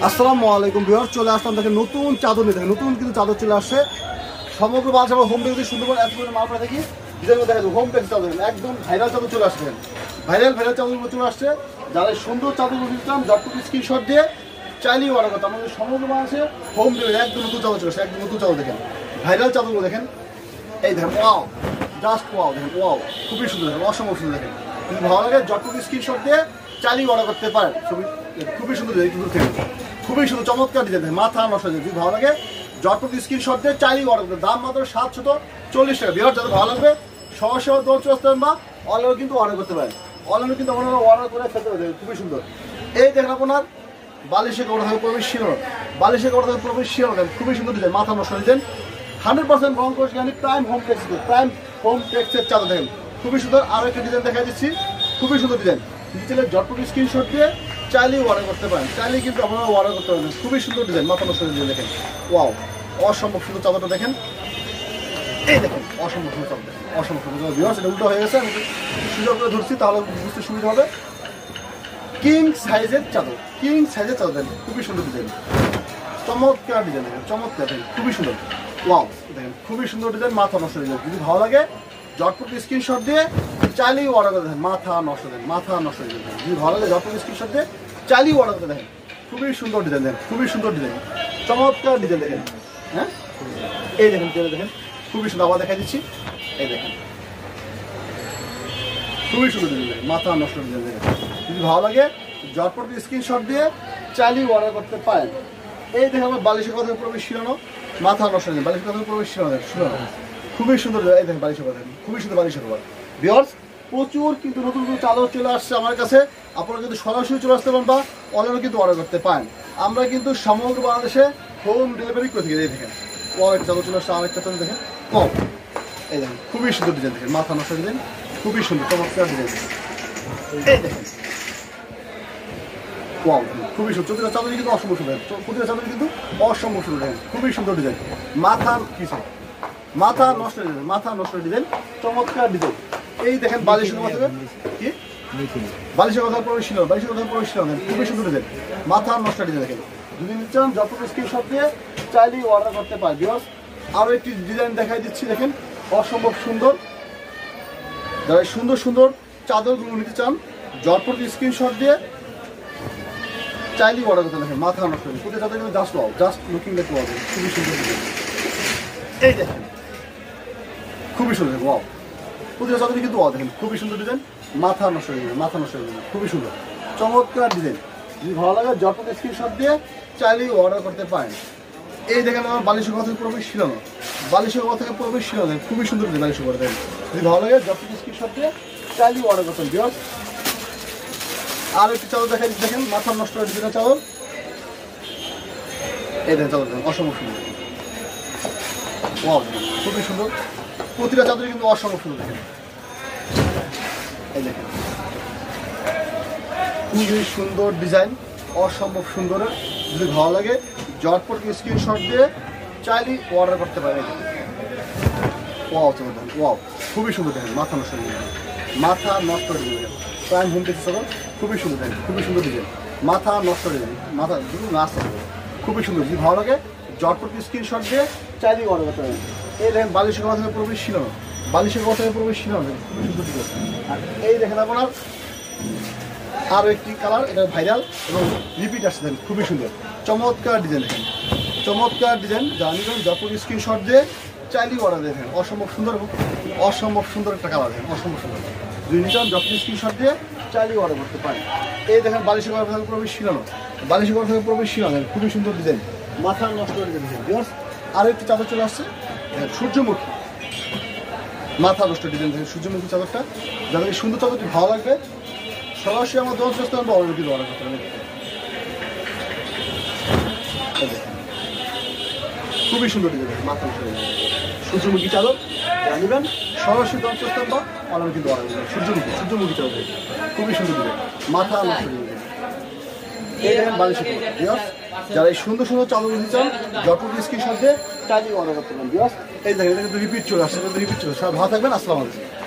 আসসালামু আলাইকুম ভিউয়ার্স, চলে আসলাম দেখেন নতুন চাদর নিয়ে। দেখেন নতুন কিন্তু চাদর চলে আসছে সমগ্র বাংলাদেশ। আমরা হোম পেজে সুন্দর করে এত করে মাল পাঠাই দেখি ডিজাইন দেখা হোম পেজ চাদর একদম ভাইরাল চাদর চলে আসছে। ভাইরাল চাদরগুলো চলে আসছে। যারা সুন্দর চাদরগুলো দিচ্ছিলাম যতটুকু স্ক্রিনশট দিয়ে চাইলেই অর্ডার করতে। আমাদের সমগ্র বাংলাদেশে হোম ডেলিভারি একদম নতুন চাদর চলে আসছে। একদম নতুন চাদর দেখেন, ভাইরাল চাদরগুলো দেখেন। এই দেখেন ওয়াও, জাস্ট ওয়াও, দেখেন ওয়াও, খুবই সুন্দর দেখেন, অসম্ভব সুন্দর দেখেন। যদি ভালো লাগে যতটুকু স্ক্রিনশট দিয়ে চাইলেই অর্ডার করতে পারেন। খুবই সুন্দর খুবই সুন্দর চমৎকার ডিজাইন, মাথা নষ্ট হয়ে যায়। যদি ভালো লাগে যতটুকু স্ক্রিনশট দিয়ে চাইলেই অর্ডার করতে। দাম মাত্র 740 টাকা। বিহার যাদের ভালো লাগবে সরাসরি দৌড় চলে আসতে পারেন বা অনলাইনে কিন্তু অর্ডার করতে পারেন। অনলাইনে কিন্তু আপনারা অর্ডার করে ফেলতে পারেন। খুবই সুন্দর। এই দেখেন আপনার বালিশে করা থাকে প্রবেশ শিরোন, বালিশে করা থাকে প্রবেশ শিরোন, খুবই সুন্দর ডিজাইন, মাথা নষ্ট ডিজাইন। 100% রং কোর্স guarantee, prime home tex, prime home টেক্সের চাদর দেখেন, খুবই সুন্দর। আরও একটা ডিজাইন দেখা দিচ্ছি, খুবই সুন্দর ডিজাইন। ডিটেলে যতটুকু স্ক্রিনশট দিয়ে চাইলেই অর্ডার করতে পারেন। চাইলেই কিন্তু আপনারা অর্ডার করতে পারেন। খুবই সুন্দর ডিজাইন, মাথা নষ্ট ডিজাইন দেখেন, ওয়াও, অসম্ভব সুন্দর চাদরটা দেখেন। এই দেখেন অসম্ভব সুন্দর চাদর দেখেন, অসম্ভব সুন্দর। ভিউয়ার্স এটা উল্টো হয়ে গেছে, আমি সুন্দর করে ধরছি তাহলে বুঝতে সুবিধা হবে। কিং সাইজের চাদর, কিং সাইজের চাদর দেখেন, খুবই সুন্দর ডিজাইন, চমৎকার ডিজাইন দেখেন, চমৎকার দেখেন, খুবই সুন্দর। ওয়াও দেখেন, খুবই সুন্দর ডিজাইন, মাথা নষ্ট ডিজাইন। যদি ভালো লাগে যতটুকু স্ক্রিনশট দিয়ে চাইলেই অর্ডার করে দেখেন, মাথা নষ্ট দেন, মাথা নষ্ট ডিজাইন। যদি ভালো লাগে যতটুকু স্ক্রিনশট দিয়ে চাইলেই অর্ডার করে দেখেন, খুবই সুন্দর ডিজাইন দেখেন, খুবই সুন্দর ডিজাইন, চমৎকার ডিজাইন দেখেন। হ্যাঁ এই দেখেন, দেখেন খুবই সুন্দর। আবার দেখা দিচ্ছি, এই দেখেন খুবই সুন্দর ডিজাইন, মাথা নষ্ট ডিজাইন দেখেন। যদি ভালো লাগে যতটুকু স্ক্রিনশট দিয়ে চাইলেই অর্ডার করতে পারেন। এই দেখেন আমার বালিশের কথা প্রবেশ শিরানো, মাথা নষ্ট ডিজাইন, বালিশের কথা প্রবেশ শিরানো, খুবই সুন্দর। এই দেখেন বালিশের কথা, খুবই সুন্দর বালিশের কথা। ভিউয়ার্স প্রচুর কিন্তু নতুন নতুন চাদর চলে আসছে আমার কাছে। আপনারা কিন্তু সরাসরি চলে আসতে পারেন বা অনলাইনে কিন্তু অর্ডার করতে পারেন। আমরা কিন্তু সমগ্র বাংলাদেশে হোম ডেলিভারি করে থাকি। এই দেখেন অনেক চাদর চলে আসছে, আরেকটা চাদর দেখেন কম। এই দেখেন খুবই সুন্দর ডিজাইন দেখেন, মাথা নষ্ট ডিজাইন, খুবই সুন্দর চমৎকার ডিজাইন। এই দেখেন ওয়াও, খুবই সুন্দর। প্রতিটা চাদর কিন্তু অসম্ভব সুন্দর, প্রতিটা চাদর কিন্তু অসম্ভব সুন্দর দেখেন, খুবই সুন্দর ডিজাইন। মাথার কিছু মাথা নষ্ট ডিজাইন, মাথা নষ্ট ডিজাইন, চমৎকার ডিজাইন। এই দেখেন বালিশের কথা কি বালিশের কথা প্রবেশ ছিল, বালিশের কথা প্রবেশ ছিল, খুবই সুন্দর ডিজাইন, মাথা নষ্ট ডিজাইন দেখেন। যদি নিতে চান যতটুকু স্ক্রিনশট দিয়ে চাইলেই অর্ডার করতে পারেন। ভিউয়ার্স আরও একটি ডিজাইন দেখাই দিচ্ছি দেখেন, অসম্ভব সুন্দর। যারা সুন্দর সুন্দর চাদরগুলো নিতে চান যতটুকু স্ক্রিনশট দিয়ে চাইলেই অর্ডার করতে দেখেন, মাথা নষ্ট ডিজাইন। প্রতি চাদর কিন্তু জাস্ট ওয়াও, জাস্ট লুকিং দেখতে পাওয়া যায়, খুবই সুন্দর ডিজাইন। এই দেখেন খুবই সুন্দর, ওয়াও, প্রতিটা চাদরই কিন্তু ওয়াও দেখেন, খুবই সুন্দর ডিজাইন, মাথা নষ্ট ডিজাইন, মাথা নষ্ট ডিজাইন, খুবই সুন্দর চমৎকার ডিজাইন। যদি ভালো লাগে যতটুকু স্ক্রিনশট দিয়ে চাইলেই অর্ডার করতে পারেন। এই দেখেন আমার বালিশের কথা প্রবেশ ছিল না, বালিশের কথা থেকে প্রবেশ ছিল না, খুবই সুন্দর ডিজাইন বালিশের কথা। যদি ভালো লাগে যতটুকু স্ক্রিনশট দিয়ে চাইলেই অর্ডার করতেন। ভিউয়ার্স আর একটি চাদর দেখাই দেখেন, মাথা নষ্ট ডিজাইনের চাদর। এই দেখেন চাদর দেখেন, অসম্ভব সুন্দর, ওয়াও খুবই সুন্দর। প্রতিটা চাদরই কিন্তু অসম্ভব সুন্দর দেখেন। এই দেখেন খুবই সুন্দর ডিজাইন, অসম্ভব সুন্দর। যদি ভালো লাগে ঝটপট স্ক্রিনশট দিয়ে চাইলেই অর্ডার করতে পারেন। ওয়াও চাদর দেখেন, ওয়াও খুবই সুন্দর দেখেন, মাথা নষ্ট ডিজাইন, মাথা নষ্ট ডিজাইন, প্রাইম হোম টেক্স চাদর, খুবই সুন্দর দেখেন, খুবই সুন্দর ডিজাইন, মাথা নষ্ট ডিজাইন, মাথা দুটো নাচ থাকবে, খুবই সুন্দর। যদি ভালো লাগে ঝটপট স্ক্রিনশট দিয়ে চাইলেই অর্ডার করতে পারেন। এই দেখেন বালিশের কথা থেকে প্রবেশ ছিল না, বালিশের কথা থেকে প্রবেশ ছিল না, খুবই সুন্দর ডিজাইন। আর এই দেখেন আপনার আরও একটি কালার, এটা ভাইরাল এবং রিপিট আসছে দেখেন, খুবই সুন্দর চমৎকার ডিজাইন দেখেন, চমৎকার ডিজাইন। জানি যতটুকু স্ক্রিনশট দিয়ে চাইলেই অর্ডার দেখেন, অসম্ভব সুন্দর, অসম্ভব সুন্দর একটা কালার দেখেন, অসম্ভব সুন্দর। যদি নিতাম যতটুকু স্ক্রিনশট দিয়ে চাইলেই অর্ডার করতে পারেন। এই দেখেন বালিশের কথা থেকে প্রবেশ ছিল না, বালিশের কথা থেকে প্রবেশ ছিল না, খুবই সুন্দর ডিজাইন, মাথা নষ্ট ডিজাইন। ভিউয়ার্স আরও একটি চাদর চলে আসছে সূর্যমুখী, মাথা নষ্ট ডিজাইন দেখেন, সূর্যমুখী চাদরটা। যাদের এই সুন্দর চাদরটি ভালো লাগবে সরাসরি আমার দোকান চেষ্টা করবো, অর্ডার কিন্তু অর্ডার করতে পারেন। খুবই সুন্দর ডিজাইন, মাথা নষ্ট ডিজাইন, সূর্যমুখী চাদর যা নেবেন সরাসরি দোকান চেষ্টা করবো, অর্ডার কিন্তু অর্ডার করবেন। সূর্যমুখী চাদর খুবই সুন্দর ডিজাইন, মাথা নষ্ট ডিজাইন। এই দেখেন বালিশের কথা। ভিউয়ার্স যারা এই সুন্দর সুন্দর চাদর নিতে চান যতটুকু স্ক্রিনশট দিয়ে চাইলেই অর্ডার করতে পারেন। ভিউয়ার্স এই দেখেন এটা কিন্তু রিপিট চলে আসছে, রিপিট চলে আসছে। সবাই ভালো থাকবেন, আসসালামু আলাইকুম।